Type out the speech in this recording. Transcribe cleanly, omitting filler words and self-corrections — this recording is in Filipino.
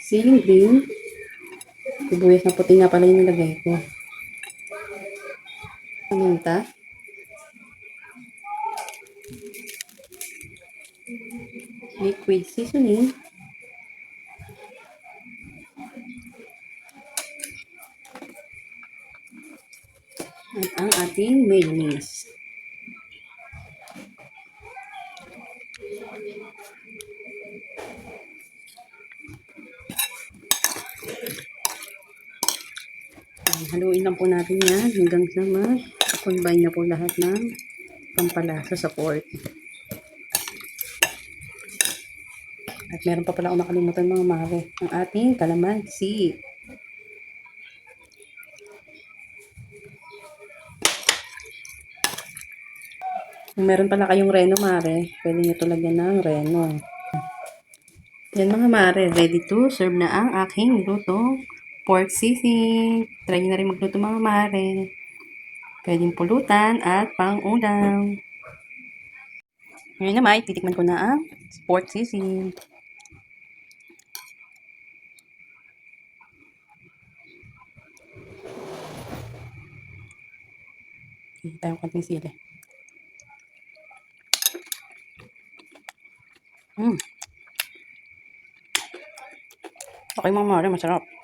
Siling din. Sibuyas na puti nga pala yung nilagay ko. Paminta. Liquid seasoning. At ang ating mayonnaise. Haluin lang po natin yan hanggang sa ma-combine na po lahat ng pampalasa sa pork. At meron pa pala akong nakalimutan mga mare, ang ating kalamansi. Kung meron pala kayong reno mare, pwede nyo ito lagyan ng reno. Yan mga mare, ready to serve na ang aking lutong pork sisig. Try nyo na rin magluto mga mare. Pwedeng pulutan at pang-ulam. Ngayon naman, titikman ko na ang pork sisig. Hindi tayong konting sili. Okay mga mare, masarap.